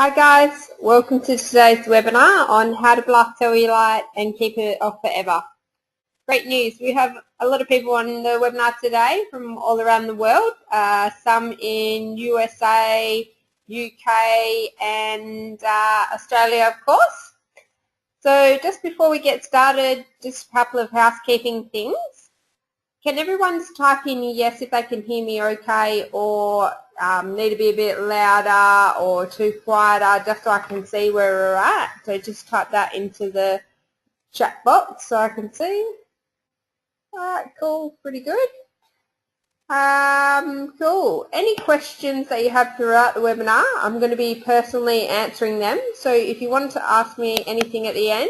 Hi guys, welcome to today's webinar on how to blast cellulite and keep it off forever. Great news, we have a lot of people on the webinar today from all around the world, some in USA, UK and Australia of course. So just before we get started, just a couple of housekeeping things. Can everyone just type in yes if they can hear me okay, or need to be a bit louder or too quieter, just so I can see where we're at? So just type that into the chat box so I can see. Alright, cool, pretty good. Cool. Any questions that you have throughout the webinar, I'm going to be personally answering them. So if you wanted to ask me anything at the end,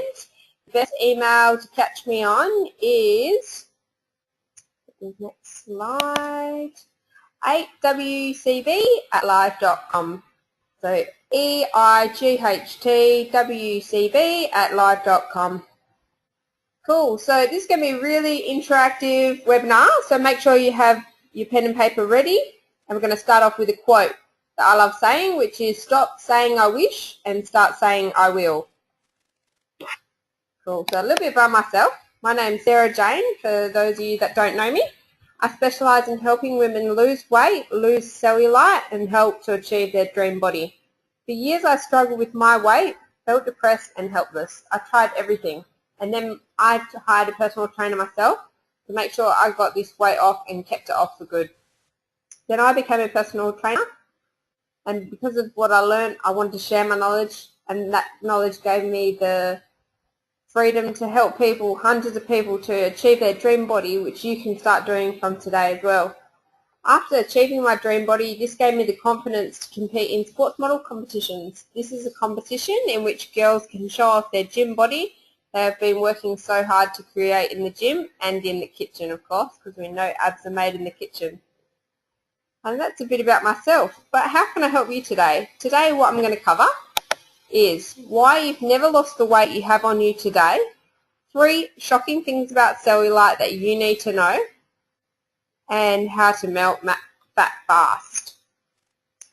the best email to catch me on is, next slide, 8wcb@live.com. So EIGHTWCB@live.com. Cool. So this is going to be a really interactive webinar. So make sure you have your pen and paper ready. And we're going to start off with a quote that I love saying, which is stop saying I wish and start saying I will. Cool. So a little bit about myself. My name's Sarah Jane, for those of you that don't know me. I specialise in helping women lose weight, lose cellulite and help to achieve their dream body. For years I struggled with my weight, felt depressed and helpless. I tried everything and then I hired a personal trainer myself to make sure I got this weight off and kept it off for good. Then I became a personal trainer, and because of what I learned, I wanted to share my knowledge, and that knowledge gave me the freedom to help people, hundreds of people, to achieve their dream body, which you can start doing from today as well. After achieving my dream body, this gave me the confidence to compete in sports model competitions. This is a competition in which girls can show off their gym body they have been working so hard to create in the gym and in the kitchen, of course, because we know abs are made in the kitchen. And that's a bit about myself. But how can I help you today? Today what I'm going to cover is why you've never lost the weight you have on you today, 3 shocking things about cellulite that you need to know, and how to melt fat fast.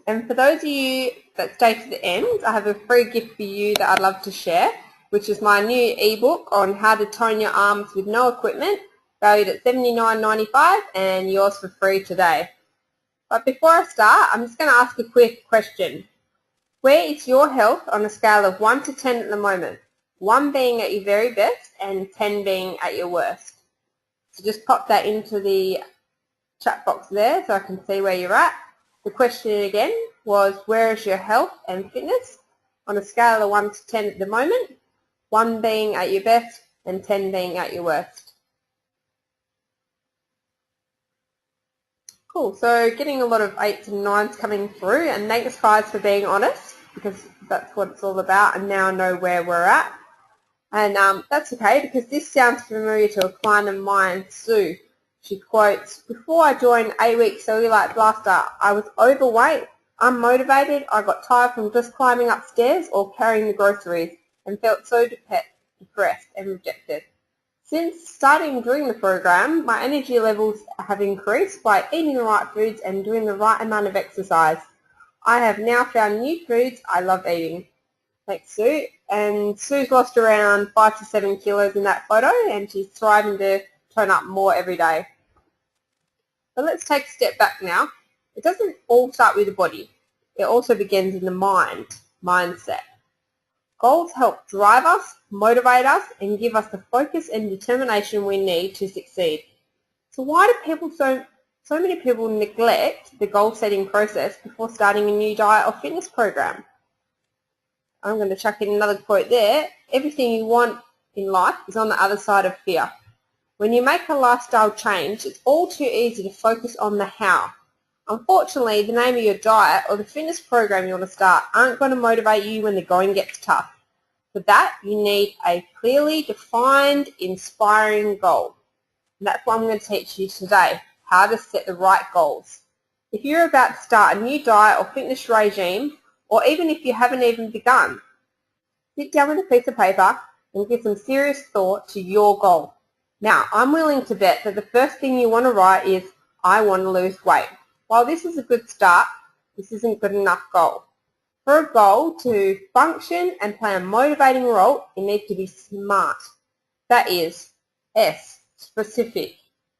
And for those of you that stay to the end, I have a free gift for you that I'd love to share, which is my new ebook on how to tone your arms with no equipment, valued at $79.95 and yours for free today. But before I start, I'm just going to ask a quick question. Where is your health on a scale of 1 to 10 at the moment? 1 being at your very best and 10 being at your worst. So just pop that into the chat box there so I can see where you're at. The question again was, where is your health and fitness on a scale of 1 to 10 at the moment? 1 being at your best and 10 being at your worst. Cool, so getting a lot of 8s and 9s coming through, and thanks guys for being honest, because that's what it's all about, and now I know where we're at. And that's okay, because this sounds familiar to a client of mine, Sue. She quotes, before I joined 8-week Cellulite Blaster, I was overweight, unmotivated, I got tired from just climbing upstairs or carrying the groceries, and felt so depressed and rejected. Since starting doing the program, my energy levels have increased by eating the right foods and doing the right amount of exercise. I have now found new foods I love eating. Thanks, Sue. And Sue's lost around 5 to 7 kilos in that photo, and she's thriving to tone up more every day. But let's take a step back now. It doesn't all start with the body. It also begins in the mindset. Goals help drive us, motivate us, and give us the focus and determination we need to succeed. So why do so many people neglect the goal-setting process before starting a new diet or fitness program? I'm going to chuck in another quote there. Everything you want in life is on the other side of fear. When you make a lifestyle change, it's all too easy to focus on the how. Unfortunately, the name of your diet or the fitness program you want to start aren't going to motivate you when the going gets tough. For that, you need a clearly defined, inspiring goal. And that's what I'm going to teach you today, how to set the right goals. If you're about to start a new diet or fitness regime, or even if you haven't even begun, sit down with a piece of paper and give some serious thought to your goal. Now, I'm willing to bet that the first thing you want to write is, I want to lose weight. While this is a good start, this isn't a good enough goal. For a goal to function and play a motivating role, it needs to be SMART. That is S, specific,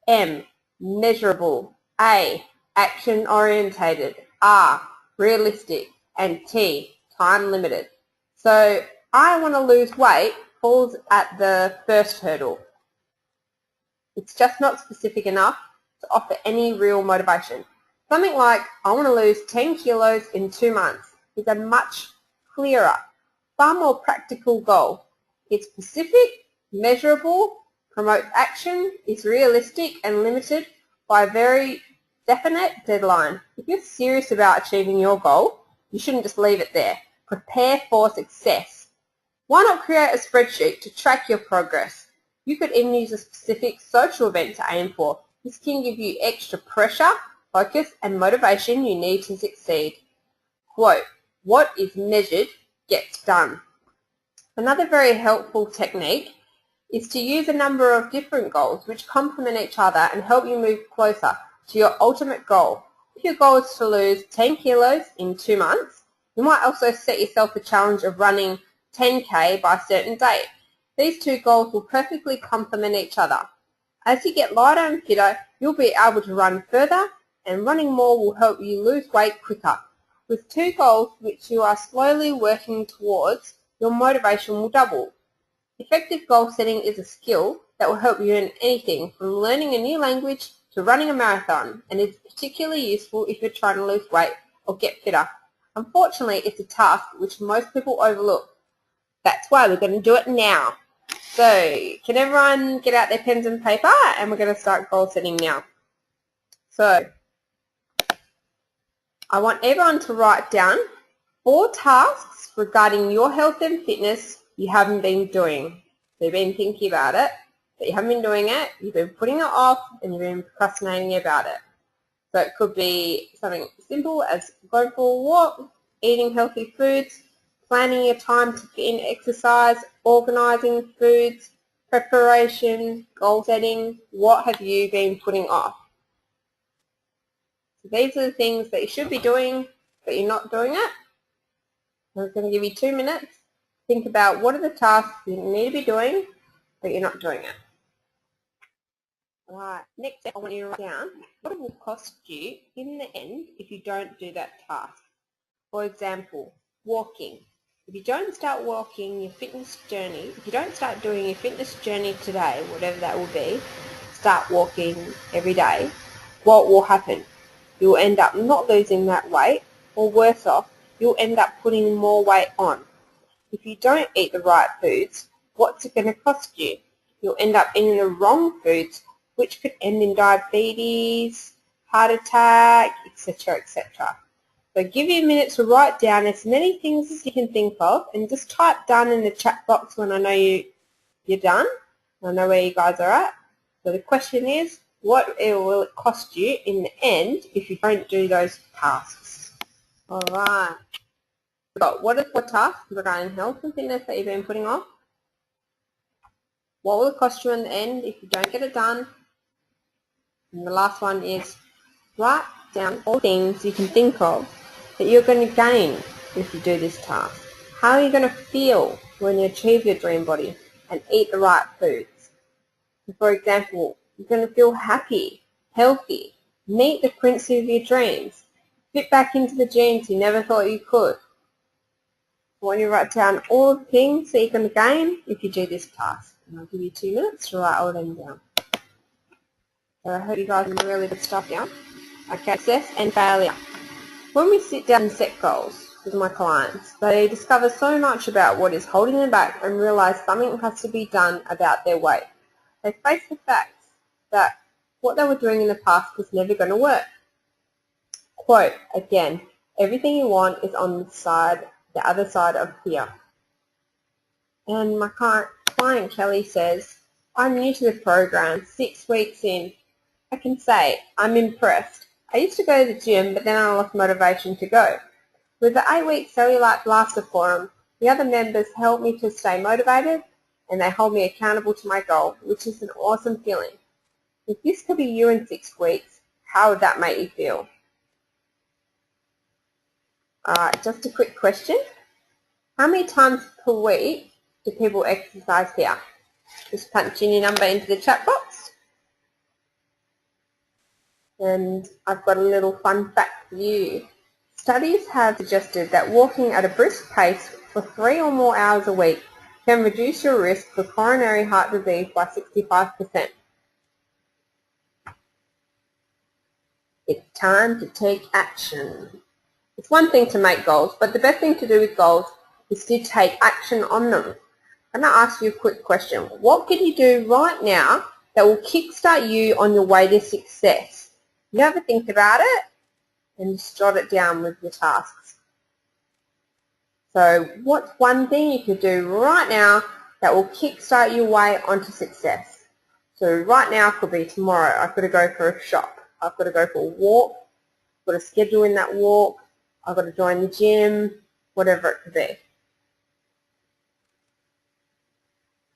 M, measurable, A, action-orientated, R, realistic, and T, time-limited. So I want to lose weight falls at the first hurdle. It's just not specific enough to offer any real motivation. Something like, I want to lose 10 kilos in 2 months is a much clearer, far more practical goal. It's specific, measurable, promotes action, is realistic and limited by a very definite deadline. If you're serious about achieving your goal, you shouldn't just leave it there. Prepare for success. Why not create a spreadsheet to track your progress? You could even use a specific social event to aim for. This can give you extra pressure, focus, and motivation you need to succeed. Quote, what is measured gets done. Another very helpful technique is to use a number of different goals which complement each other and help you move closer to your ultimate goal. If your goal is to lose 10 kilos in 2 months, you might also set yourself a challenge of running 10K by a certain date. These two goals will perfectly complement each other. As you get lighter and fitter, you'll be able to run further, and running more will help you lose weight quicker. With two goals which you are slowly working towards, your motivation will double. Effective goal setting is a skill that will help you in anything from learning a new language to running a marathon, and is particularly useful if you're trying to lose weight or get fitter. Unfortunately, it's a task which most people overlook. That's why we're going to do it now. So, can everyone get out their pens and paper, and we're going to start goal setting now. So, I want everyone to write down 4 tasks regarding your health and fitness you haven't been doing. So you've been thinking about it, but you haven't been doing it, you've been putting it off, and you've been procrastinating about it. So it could be something simple as going for a walk, eating healthy foods, planning your time to fit in exercise, organising foods, preparation, goal setting. What have you been putting off? So these are the things that you should be doing, but you're not doing it. I'm going to give you 2 minutes. Think about what are the tasks you need to be doing, but you're not doing it. Alright, next I want you to write down what it will cost you in the end if you don't do that task. For example, walking. If you don't start walking your fitness journey, if you don't start doing your fitness journey today, whatever that will be, start walking every day, what will happen? You'll end up not losing that weight, or worse off, you'll end up putting more weight on. If you don't eat the right foods, what's it going to cost you? You'll end up eating the wrong foods, which could end in diabetes, heart attack, etc., etc. So give you a minute to write down as many things as you can think of, and just type done in the chat box when I know you're done. I know where you guys are at. So the question is, what will it cost you in the end if you don't do those tasks? Alright. So what are the 4 tasks regarding health and fitness that you've been putting off? What will it cost you in the end if you don't get it done? And the last one is write down all things you can think of that you're going to gain if you do this task. How are you going to feel when you achieve your dream body and eat the right foods? So for example, you're going to feel happy, healthy, meet the prince of your dreams, fit back into the jeans you never thought you could. I want you to write down all the things that you're going to gain if you do this task. And I'll give you 2 minutes to write all of them down. So I hope you guys can really good stuff down. Okay, success and failure. When we sit down and set goals with my clients, they discover so much about what is holding them back and realize something has to be done about their weight. They face the facts that what they were doing in the past was never going to work. Quote, again, everything you want is on the other side of fear. And my client Kelly says, I'm new to the program, 6 weeks in. I can say I'm impressed. I used to go to the gym, but then I lost motivation to go. With the 8-week Cellulite Blaster Forum, the other members help me to stay motivated, and they hold me accountable to my goal, which is an awesome feeling. If this could be you in 6 weeks, how would that make you feel? Alright, just a quick question. How many times per week do people exercise here? Just punch in your number into the chat box. And I've got a little fun fact for you. Studies have suggested that walking at a brisk pace for 3 or more hours a week can reduce your risk for coronary heart disease by 65%. It's time to take action. It's one thing to make goals, but the best thing to do with goals is to take action on them. I'm going to ask you a quick question. What can you do right now that will kickstart you on your way to success? You ever think about it and just jot it down with your tasks. So what's one thing you could do right now that will kickstart your way onto success? So right now could be tomorrow. I've got to go for a shop. I've got to go for a walk. I've got to schedule in that walk. I've got to join the gym, whatever it could be.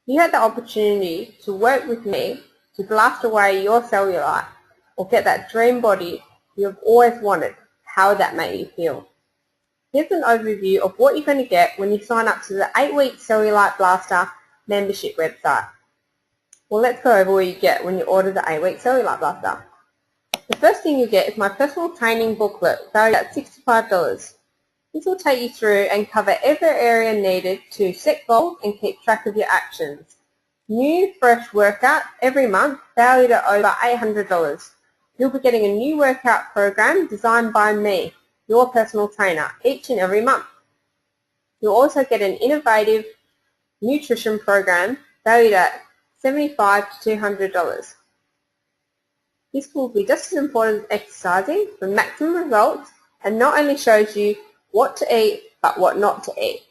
You had the opportunity to work with me to blast away your cellulite or get that dream body you've always wanted. How would that make you feel? Here's an overview of what you're going to get when you sign up to the 8-week Cellulite Blaster membership website. Well, let's go over what you get when you order the 8-week Cellulite Blaster. The first thing you get is my personal training booklet valued at $65. This will take you through and cover every area needed to set goals and keep track of your actions. New, fresh workout every month valued at over $800. You'll be getting a new workout program designed by me, your personal trainer, each and every month. You'll also get an innovative nutrition program valued at $75 to $200. This will be just as important as exercising for maximum results and not only shows you what to eat but what not to eat.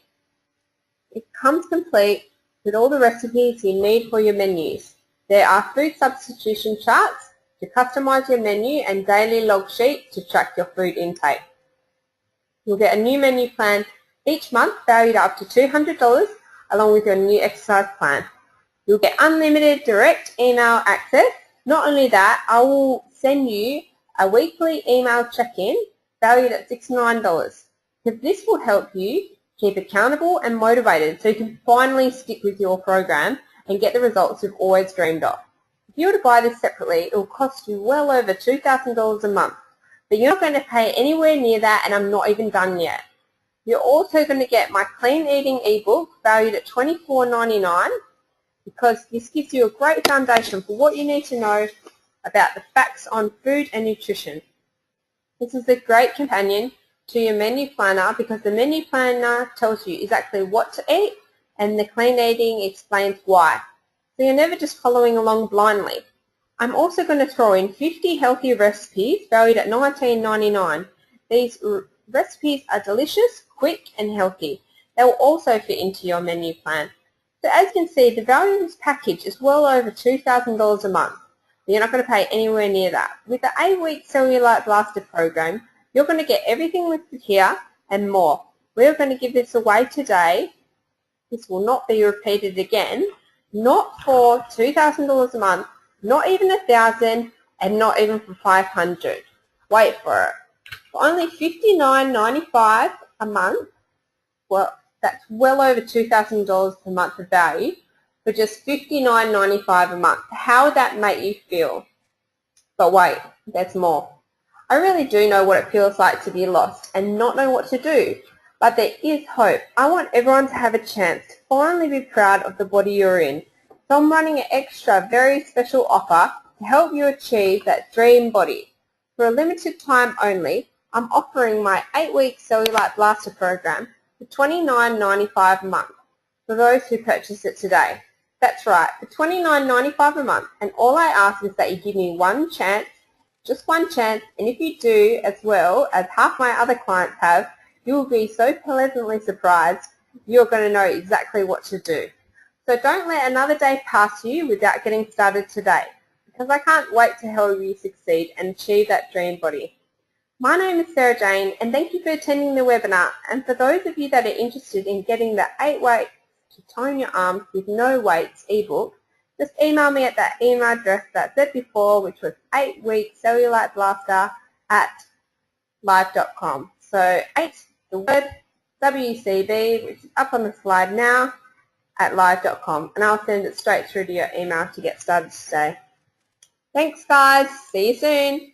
It comes complete with all the recipes you need for your menus. There are food substitution charts to customize your menu and daily log sheet to track your food intake. You'll get a new menu plan each month valued at up to $200 along with your new exercise plan. You'll get unlimited direct email access. Not only that, I will send you a weekly email check-in valued at $69 because this will help you keep accountable and motivated so you can finally stick with your program and get the results you've always dreamed of. If you were to buy this separately, it will cost you well over $2,000 a month, but you're not going to pay anywhere near that and I'm not even done yet. You're also going to get my clean eating ebook valued at $24.99 because this gives you a great foundation for what you need to know about the facts on food and nutrition. This is a great companion to your menu planner because the menu planner tells you exactly what to eat and the clean eating explains why. So you're never just following along blindly. I'm also going to throw in 50 healthy recipes valued at $19.99. These recipes are delicious, quick and healthy. They will also fit into your menu plan. So as you can see, the value of this package is well over $2,000 a month. But you're not going to pay anywhere near that. With the 8-week Cellulite Blaster program, you're going to get everything listed here and more. We're going to give this away today. This will not be repeated again. Not for $2,000 a month, not even $1,000, and not even for $500. Wait for it. For only $59.95 a month, well, that's well over $2,000 per month of value for just $59.95 a month. How would that make you feel? But wait, there's more. I really do know what it feels like to be lost and not know what to do. But there is hope. I want everyone to have a chance to finally be proud of the body you're in. So I'm running an extra, very special offer to help you achieve that dream body. For a limited time only, I'm offering my 8-week Cellulite Blaster program for $29.95 a month for those who purchase it today. That's right, for $29.95 a month, and all I ask is that you give me one chance, just one chance, and if you do as well as half my other clients have, you will be so pleasantly surprised you're going to know exactly what to do. So don't let another day pass you without getting started today, because I can't wait to help you succeed and achieve that dream body. My name is Sarah Jane, and thank you for attending the webinar. And for those of you that are interested in getting the 8 Ways to Tone Your Arms with No Weights ebook, just email me at that email address that I said before, which was 8weekcelluliteblaster@live.com. So the word WCB, which is up on the slide now, at live.com, and I'll send it straight through to your email to get started today. Thanks guys, see you soon.